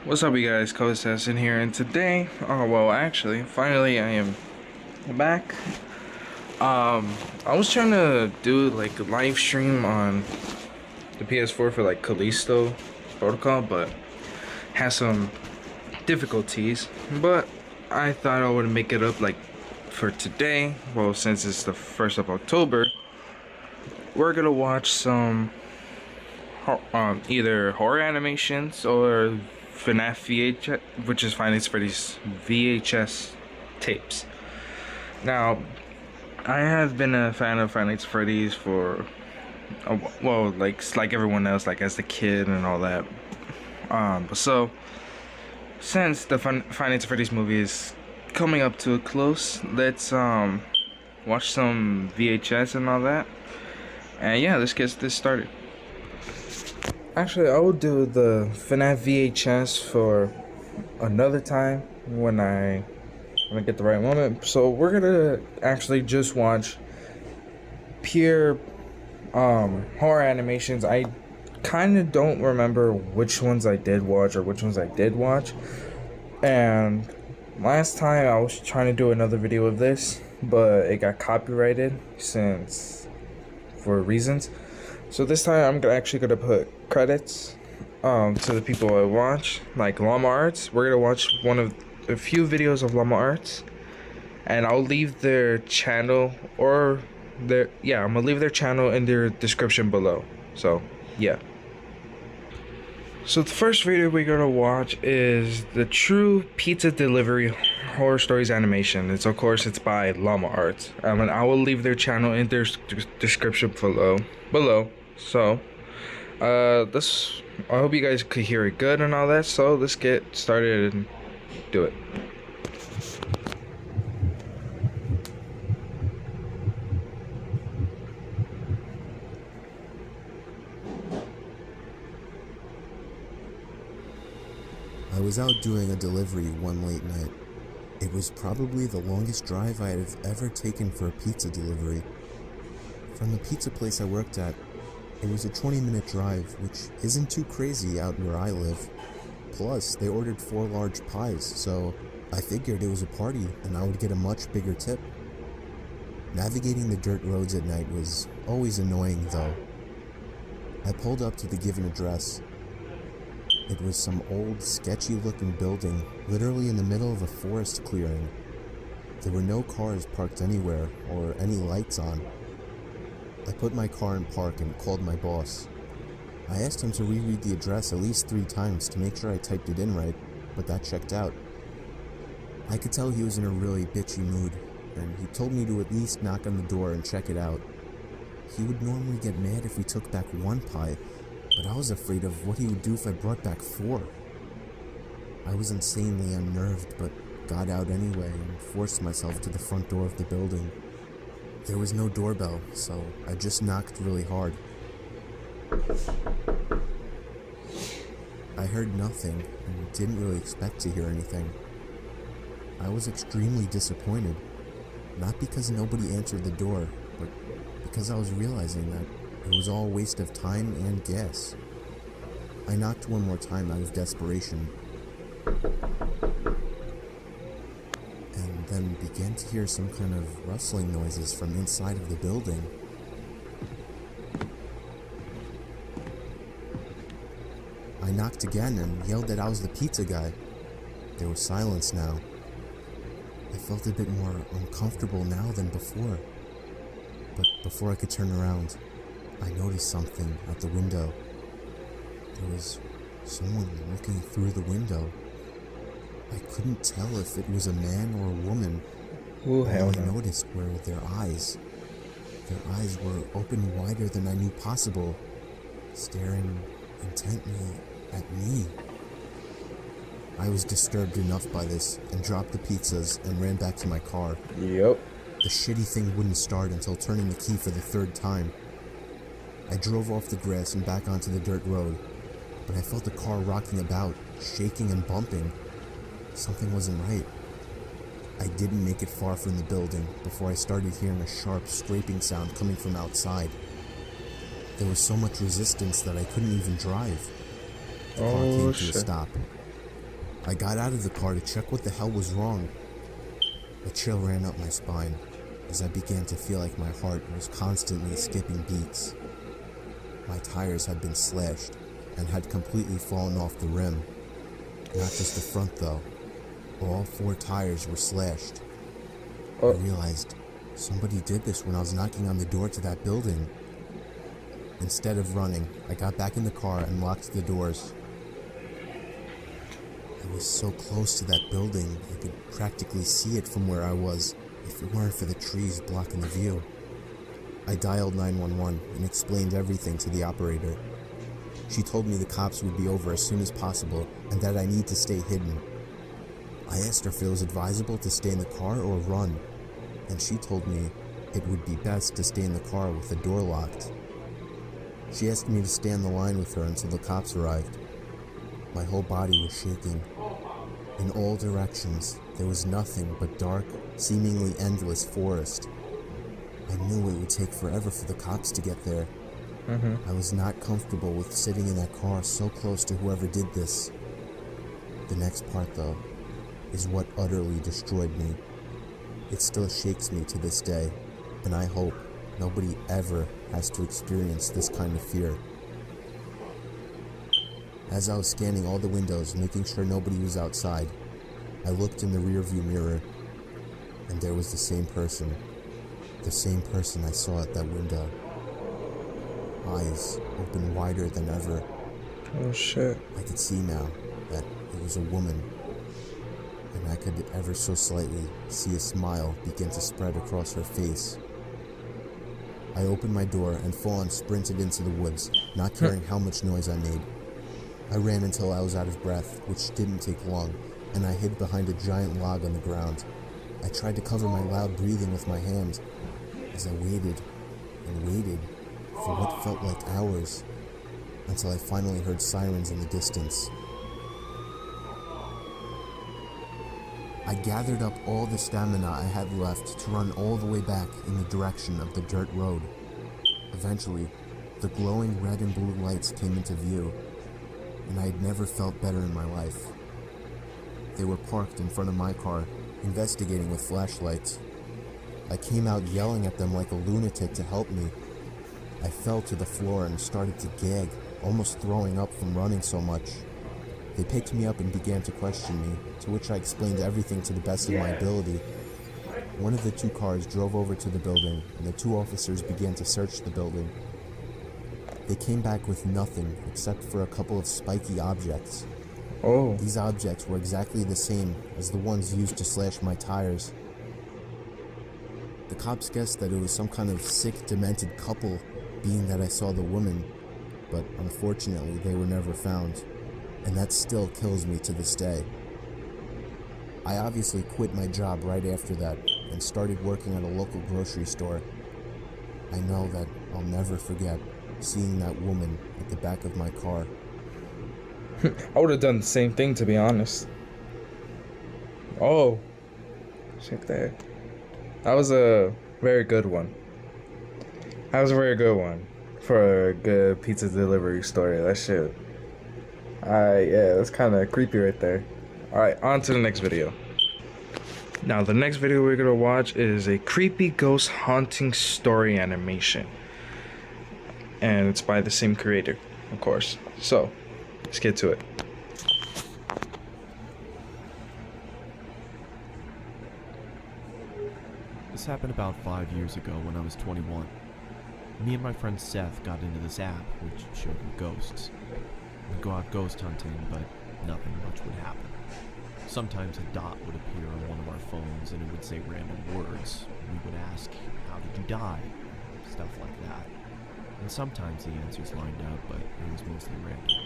What's up, you guys? Assassin here, and today, finally, I am back. I was trying to do like a live stream on the PS4 for like Callisto Protocol, but had some difficulties. But I thought I would make it up like for today. Well, since it's the 1st of October, we're gonna watch some either horror animations or FNAF VHS, which is Five Nights at Freddy's VHS tapes. Now, I have been a fan of Five Nights at Freddy's for, like everyone else, like as a kid and all that. So since the Five Nights at Freddy's movie is coming up to a close, let's watch some VHS and all that. And yeah, let's get this started. Actually, I will do the FNAF VHS for another time when I get the right moment. So we're gonna actually just watch pure horror animations. I kind of don't remember which ones I did watch or which ones I did watch. And last time I was trying to do another video of this, but it got copyrighted for reasons. So this time I'm actually gonna put credits to the people I watch, like Llama Arts. We're gonna watch a few videos of Llama Arts, and I'll leave their channel I'm gonna leave their channel in their description below. So yeah. So the first video we're gonna watch is the True Pizza Delivery Horror Stories animation. It's by Llama Arts. And I will leave their channel in their description below. So I hope you guys could hear it good and all that. So let's get started and do it. I was out doing a delivery one late night. It was probably the longest drive I have ever taken for a pizza delivery. From the pizza place I worked at, it was a 20-minute drive, which isn't too crazy out where I live. Plus, they ordered 4 large pies, so I figured it was a party and I would get a much bigger tip. Navigating the dirt roads at night was always annoying though. I pulled up to the given address. It was some old, sketchy-looking building, literally in the middle of a forest clearing. There were no cars parked anywhere, or any lights on. I put my car in park and called my boss. I asked him to reread the address at least 3 times to make sure I typed it in right, but that checked out. I could tell he was in a really bitchy mood, and he told me to at least knock on the door and check it out. He would normally get mad if we took back 1 pie, but I was afraid of what he would do if I brought back 4. I was insanely unnerved, but got out anyway and forced myself to the front door of the building. There was no doorbell, so I just knocked really hard. I heard nothing and didn't really expect to hear anything. I was extremely disappointed, not because nobody answered the door, but because I was realizing that it was all a waste of time and gas. I knocked one more time out of desperation, and then began to hear some kind of rustling noises from inside of the building. I knocked again and yelled that I was the pizza guy. There was silence now. I felt a bit more uncomfortable now than before, but before I could turn around, I noticed something at the window. There was someone looking through the window. I couldn't tell if it was a man or a woman. Ooh, All hell I no. noticed were their eyes. Their eyes were open wider than I knew possible, staring intently at me. I was disturbed enough by this and dropped the pizzas and ran back to my car. Yep. The shitty thing wouldn't start until turning the key for the 3rd time. I drove off the grass and back onto the dirt road, but I felt the car rocking about, shaking and bumping. Something wasn't right. I didn't make it far from the building before I started hearing a sharp scraping sound coming from outside. There was so much resistance that I couldn't even drive. The car came to a stop. I got out of the car to check what the hell was wrong. A chill ran up my spine as I began to feel like my heart was constantly skipping beats. My tires had been slashed and had completely fallen off the rim. Not just the front though. All 4 tires were slashed. I realized somebody did this when I was knocking on the door to that building. Instead of running, I got back in the car and locked the doors. I was so close to that building, I could practically see it from where I was, if it weren't for the trees blocking the view. I dialed 911 and explained everything to the operator. She told me the cops would be over as soon as possible and that I need to stay hidden. I asked her if it was advisable to stay in the car or run, and she told me it would be best to stay in the car with the door locked. She asked me to stay on the line with her until the cops arrived. My whole body was shaking. In all directions, there was nothing but dark, seemingly endless forest. I knew it would take forever for the cops to get there. I was not comfortable with sitting in that car so close to whoever did this. The next part, though, is what utterly destroyed me. It still shakes me to this day, and I hope nobody ever has to experience this kind of fear. As I was scanning all the windows, making sure nobody was outside, I looked in the rearview mirror, and there was the same person I saw at that window. Eyes open wider than ever. Oh shit. I could see now that it was a woman, and I could ever so slightly see a smile begin to spread across her face. I opened my door and full on sprinted into the woods, not caring how much noise I made. I ran until I was out of breath, which didn't take long, and I hid behind a giant log on the ground. I tried to cover my loud breathing with my hand as I waited and waited for what felt like hours, until I finally heard sirens in the distance. I gathered up all the stamina I had left to run all the way back in the direction of the dirt road. Eventually, the glowing red and blue lights came into view, and I had never felt better in my life. They were parked in front of my car, investigating with flashlights. I came out yelling at them like a lunatic to help me. I fell to the floor and started to gag, almost throwing up from running so much. They picked me up and began to question me, to which I explained everything to the best of my ability. One of the 2 cars drove over to the building, and the 2 officers began to search the building. They came back with nothing except for a couple of spiky objects. Oh. These objects were exactly the same as the ones used to slash my tires. The cops guessed that it was some kind of sick, demented couple, being that I saw the woman, but unfortunately they were never found, and that still kills me to this day. I obviously quit my job right after that and started working at a local grocery store. I know that I'll never forget seeing that woman at the back of my car. I would have done the same thing, to be honest. Oh. Shit there. That was a very good one. That was a very good one for a good pizza delivery story. That shit. Yeah, that's kind of creepy right there. Alright, on to the next video. Now, the next video we're gonna watch is a creepy ghost haunting story animation. And it's by the same creator, of course. So, let's get to it. This happened about 5 years ago when I was 21. Me and my friend Seth got into this app which showed me ghosts. We'd go out ghost hunting, but nothing much would happen. Sometimes a dot would appear on one of our phones and it would say random words. We would ask, "How did you die?" Stuff like that. And sometimes the answers lined up, but it was mostly random.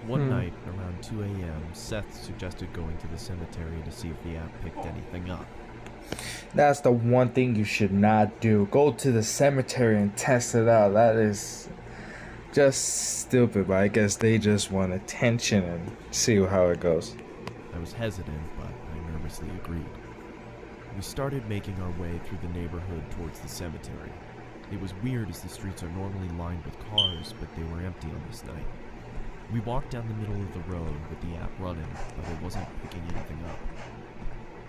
One night, around 2 a.m., Seth suggested going to the cemetery to see if the app picked anything up. That's the one thing you should not do. Go to the cemetery and test it out. That is just stupid, but I guess they just want attention and see how it goes. I was hesitant, but I nervously agreed. We started making our way through the neighborhood towards the cemetery. It was weird as the streets are normally lined with cars, but they were empty on this night. We walked down the middle of the road with the app running, but it wasn't picking anything up.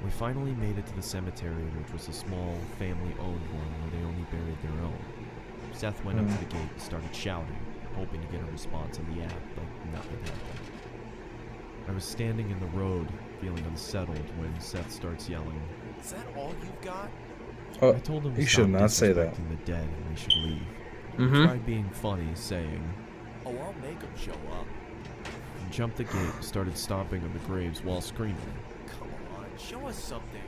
We finally made it to the cemetery, which was a small, family-owned one where they only buried their own. Seth went up to the gate and started shouting, hoping to get a response on the app, but nothing happened. I was standing in the road, feeling unsettled, when Seth starts yelling, "Is that all you've got?" I told him to you stop should not say that. disrespecting the dead and we should leave. Mm-hmm. He tried being funny, saying, "Oh, I'll make them show up." And jumped the gate and started stomping on the graves while screaming, "Come on, show us something."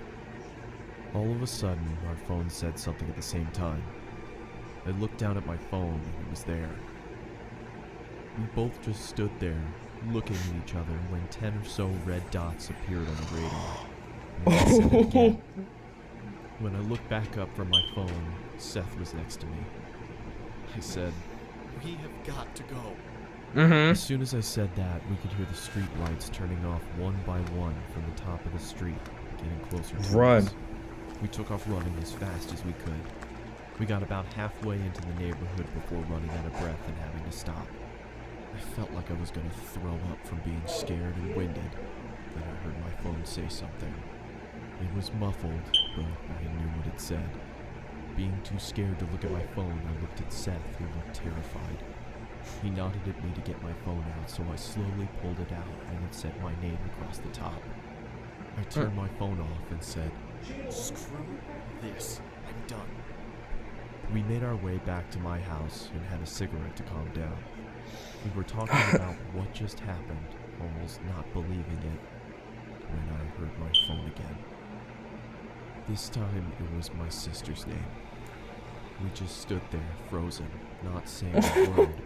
All of a sudden, our phone said something at the same time. I looked down at my phone and it was there. We both just stood there, looking at each other when 10 or so red dots appeared on the radio. And I said it again. When I looked back up from my phone, Seth was next to me. I said, "We have got to go." As soon as I said that, we could hear the street lights turning off one by one from the top of the street, getting closer to us. We took off running as fast as we could. We got about halfway into the neighborhood before running out of breath and having to stop. I felt like I was going to throw up from being scared and winded. Then I heard my phone say something. It was muffled, but I knew what it said. Being too scared to look at my phone, I looked at Seth, who looked terrified. He nodded at me to get my phone out, so I slowly pulled it out and it said my name across the top. I turned my phone off and said, "Screw this, I'm done." We made our way back to my house and had a cigarette to calm down. We were talking about what just happened, almost not believing it, when I heard my phone again. This time it was my sister's name. We just stood there, frozen, not saying a word,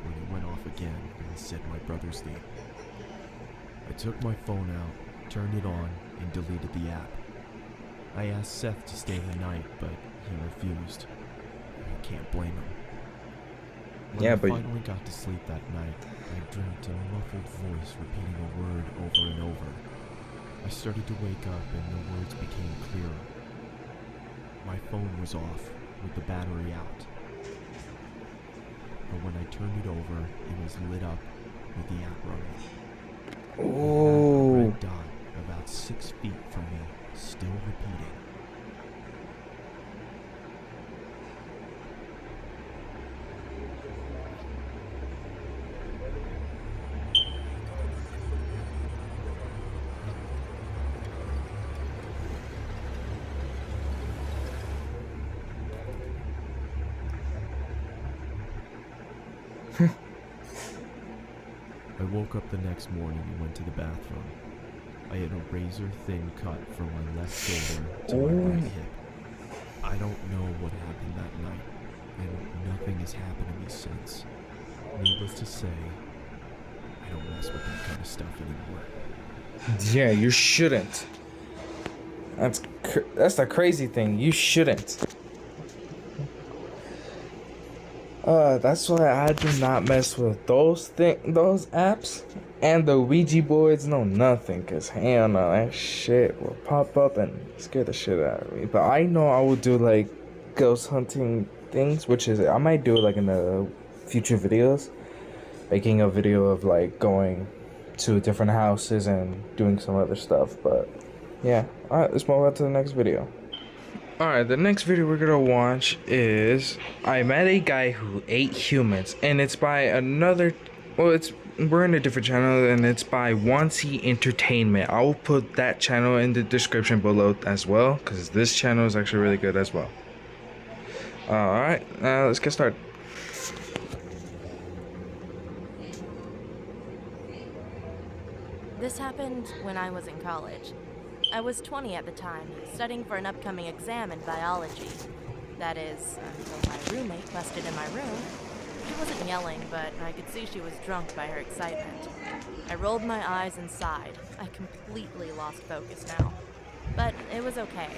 when it went off again and said my brother's name. I took my phone out, turned it on, and deleted the app. I asked Seth to stay the night, but he refused. I can't blame him. When I finally got to sleep that night, I dreamt in a muffled voice repeating a word over and over. I started to wake up and the words became clearer. My phone was off, with the battery out. But when I turned it over, it was lit up with the app running. Oh. A red dot about 6 feet from me, still repeating. I woke up the next morning and went to the bathroom. I had a razor-thin cut from my left shoulder to my right hip. I don't know what happened that night, and nothing has happened to me since. Needless to say, I don't mess with that kind of stuff anymore. Yeah, you shouldn't. That's the crazy thing. You shouldn't. That's why I do not mess with those apps and the Ouija boards. No, nothing. Cause hell no, that shit will pop up and scare the shit out of me. But I know I will do like ghost hunting things, which is I might do it like in the future videos, making a video of like going to different houses and doing some other stuff. But yeah, all right, let's move on to the next video. Alright, the next video we're gonna watch is I Met a Guy Who Ate Humans, and it's by another, we're in a different channel, and it's by Wancy Entertainment. I will put that channel in the description below as well, because this channel is actually really good as well. Alright, let's get started. This happened when I was in college. I was 20 at the time, studying for an upcoming exam in biology. That is, until my roommate busted in my room. She wasn't yelling, but I could see she was drunk by her excitement. I rolled my eyes and sighed. I completely lost focus now. But it was okay.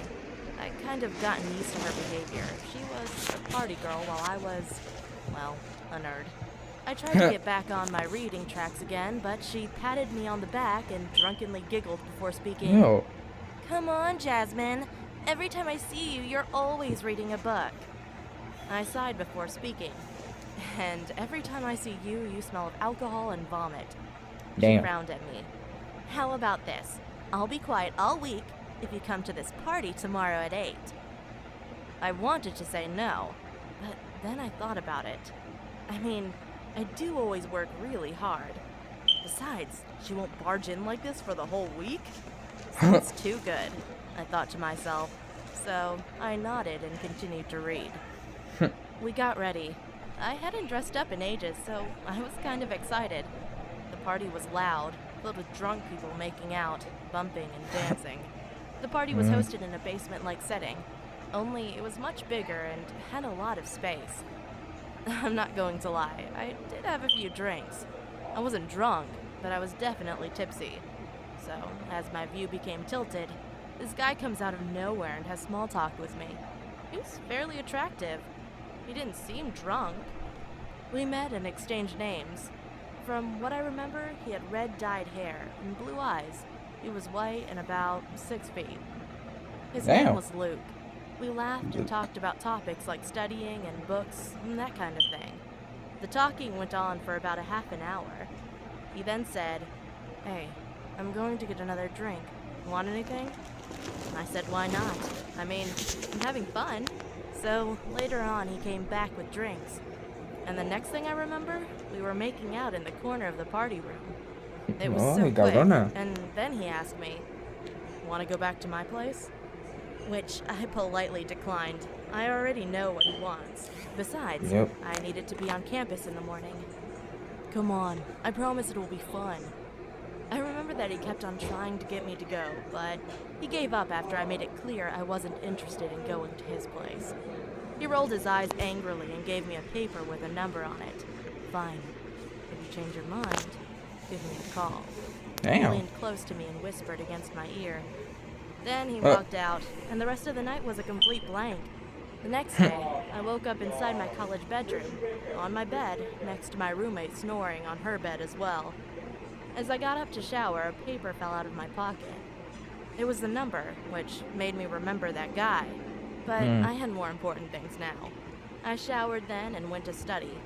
I'd kind of gotten used to her behavior. She was a party girl while I was, well, a nerd. I tried to get back on my reading tracks again, but she patted me on the back and drunkenly giggled before speaking. No. Come on, Jasmine. Every time I see you, you're always reading a book. I sighed before speaking. And every time I see you, you smell of alcohol and vomit. She Damn. frowned at me. How about this? I'll be quiet all week if you come to this party tomorrow at 8. I wanted to say no, but then I thought about it. I mean, I do always work really hard. Besides, she won't barge in like this for the whole week? Sounds too good, I thought to myself. So I nodded and continued to read. We got ready. I hadn't dressed up in ages, so I was kind of excited. The party was loud, filled with drunk people making out, bumping and dancing. The party was hosted in a basement-like setting, only it was much bigger and had a lot of space. I'm not going to lie, I did have a few drinks. I wasn't drunk, but I was definitely tipsy. So, as my view became tilted, this guy comes out of nowhere and has small talk with me. He was fairly attractive. He didn't seem drunk. We met and exchanged names. From what I remember, he had red dyed hair and blue eyes. He was white and about 6 feet. His Damn. name was Luke. We laughed and talked about topics like studying and books and that kind of thing. The talking went on for about a half an hour. He then said, "Hey, I'm going to get another drink. Want anything?" I said, "Why not? I mean, I'm having fun." So later on, he came back with drinks. And the next thing I remember, we were making out in the corner of the party room. It was so quick. cabrona. And then he asked me, "Want to go back to my place?" Which I politely declined. I already know what he wants. Besides, Yep. I needed to be on campus in the morning. "Come on, I promise it will be fun." I remember that he kept on trying to get me to go, but he gave up after I made it clear I wasn't interested in going to his place. He rolled his eyes angrily and gave me a paper with a number on it. "Fine. If you change your mind, give me a call." He Damn. leaned close to me and whispered against my ear. Then he walked out, and the rest of the night was a complete blank. The next day, I woke up inside my college bedroom, on my bed, next to my roommate snoring on her bed as well. As I got up to shower, a paper fell out of my pocket. It was the number, which made me remember that guy. But I had more important things now. I showered then and went to study.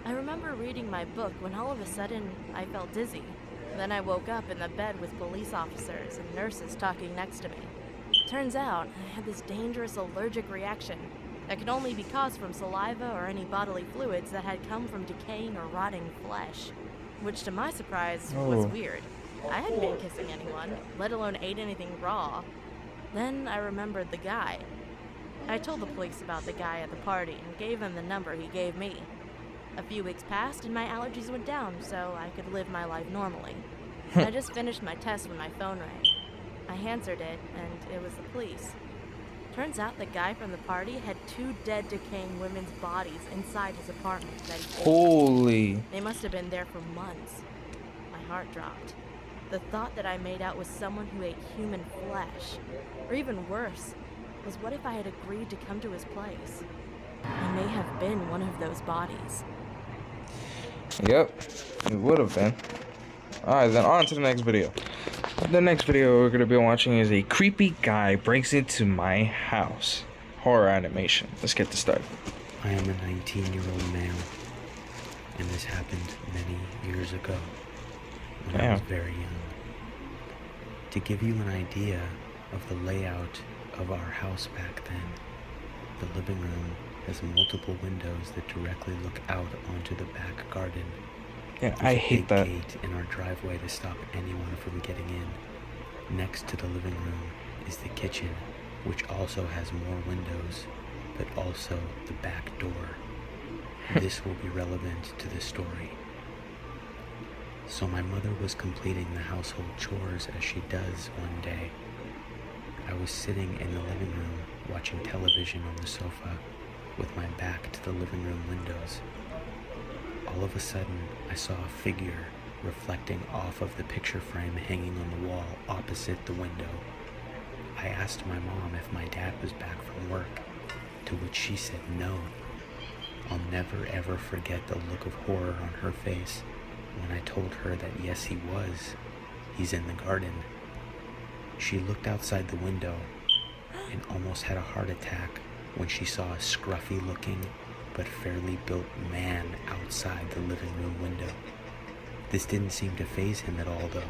I remember reading my book when all of a sudden I felt dizzy. Then I woke up in the bed with police officers and nurses talking next to me. Turns out I had this dangerous allergic reaction that could only be caused from saliva or any bodily fluids that had come from decaying or rotting flesh. Which to my surprise was weird. I hadn't been kissing anyone, let alone ate anything raw. Then I remembered the guy. I told the police about the guy at the party and gave him the number he gave me. A few weeks passed and my allergies went down, so I could live my life normally. I just finished my test when my phone rang. I answered it, and it was the police. Turns out the guy from the party had 2 dead, decaying women's bodies inside his apartment that he ate. Holy. They must have been there for months. My heart dropped. The thought that I made out with someone who ate human flesh, or even worse, was what if I had agreed to come to his place? I may have been one of those bodies. Yep, it would have been. Alright, then on to the next video. The next video we're going to be watching is a creepy guy breaks into my house. Horror animation. Let's get this started. I am a 19-year-old male, and this happened many years ago when I was very young. To give you an idea of the layout of our house back then, the living room has multiple windows that directly look out onto the back garden. Yeah, There's I a hate big that. gate in our driveway to stop anyone from getting in. Next to the living room is the kitchen, which also has more windows, but also the back door. This will be relevant to the story. So my mother was completing the household chores as she does one day. I was sitting in the living room watching television on the sofa with my back to the living room windows. All of a sudden, I saw a figure reflecting off of the picture frame hanging on the wall opposite the window. I asked my mom if my dad was back from work, to which she said no. I'll never ever forget the look of horror on her face when I told her that yes, he was. He's in the garden. She looked outside the window and almost had a heart attack when she saw a scruffy-looking, but fairly built man outside the living room window. This didn't seem to faze him at all, though.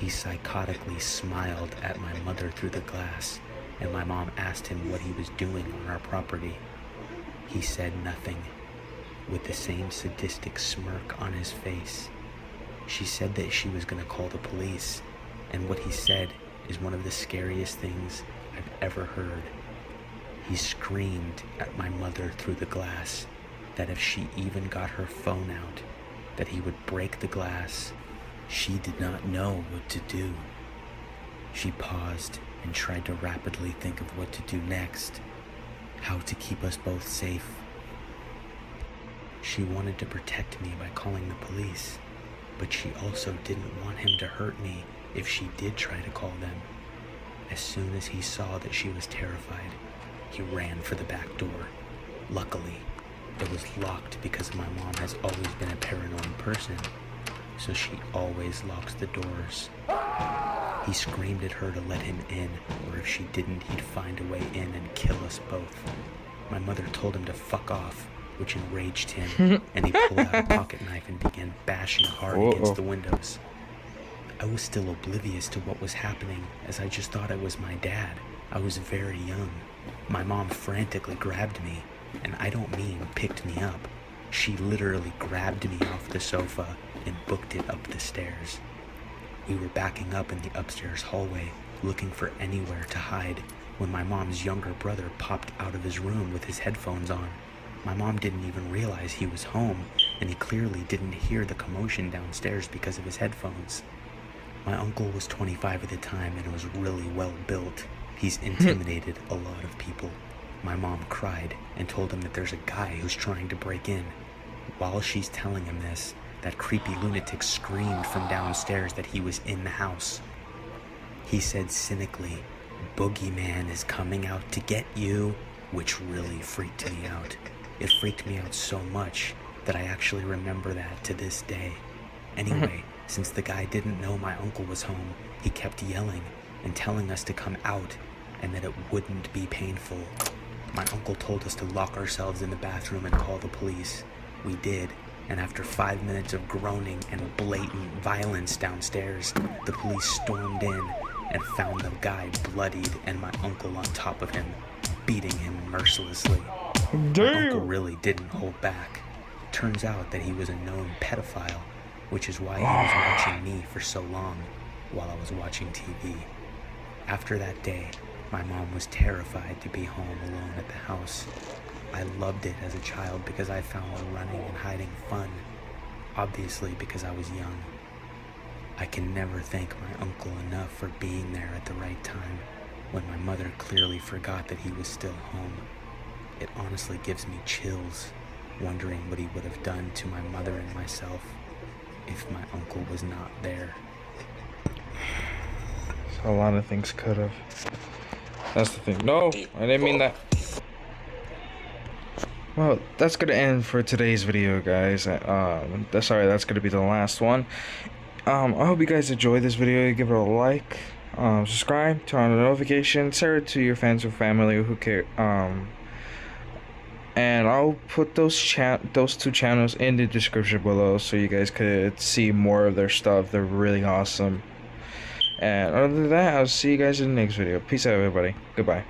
He psychotically smiled at my mother through the glass, and my mom asked him what he was doing on our property. He said nothing, with the same sadistic smirk on his face. She said that she was going to call the police, and what he said is one of the scariest things I've ever heard. He screamed at my mother through the glass that if she even got her phone out, that he would break the glass. She did not know what to do. She paused and tried to rapidly think of what to do next, how to keep us both safe. She wanted to protect me by calling the police, but she also didn't want him to hurt me if she did try to call them. As soon as he saw that she was terrified, he ran for the back door. Luckily, it was locked because my mom has always been a paranoid person, so she always locks the doors. He screamed at her to let him in, or if she didn't, he'd find a way in and kill us both. My mother told him to fuck off, which enraged him, and he pulled out a pocket knife and began bashing hard against the windows. I was still oblivious to what was happening, as I just thought it was my dad. I was very young. My mom frantically grabbed me, and I don't mean picked me up. She literally grabbed me off the sofa and booked it up the stairs. We were backing up in the upstairs hallway, looking for anywhere to hide, when my mom's younger brother popped out of his room with his headphones on. My mom didn't even realize he was home, and he clearly didn't hear the commotion downstairs because of his headphones. My uncle was 25 at the time and was really well built. He's intimidated a lot of people. My mom cried and told him that there's a guy who's trying to break in. While she's telling him this, that creepy lunatic screamed from downstairs that he was in the house. He said cynically, "Boogeyman is coming out to get you," which really freaked me out. It freaked me out so much that I actually remember that to this day. Anyway, since the guy didn't know my uncle was home, he kept yelling and telling us to come out and that it wouldn't be painful. My uncle told us to lock ourselves in the bathroom and call the police. We did, and after 5 minutes of groaning and blatant violence downstairs, the police stormed in and found the guy bloodied and my uncle on top of him, beating him mercilessly. My uncle really didn't hold back. Turns out that he was a known pedophile, which is why he was watching me for so long while I was watching TV. After that day, my mom was terrified to be home alone at the house. I loved it as a child because I found running and hiding fun, obviously because I was young. I can never thank my uncle enough for being there at the right time when my mother clearly forgot that he was still home. It honestly gives me chills, wondering what he would have done to my mother and myself if my uncle was not there. A lot of things could have. That's the thing. No, I didn't mean that. Well, that's gonna end for today's video, guys. Sorry, that's gonna be the last one. I hope you guys enjoyed this video. Give it a like, subscribe, turn on the notifications, share it to your friends or family who care. And I'll put those two channels in the description below so you guys could see more of their stuff. They're really awesome. And other than that, I'll see you guys in the next video. Peace out, everybody. Goodbye.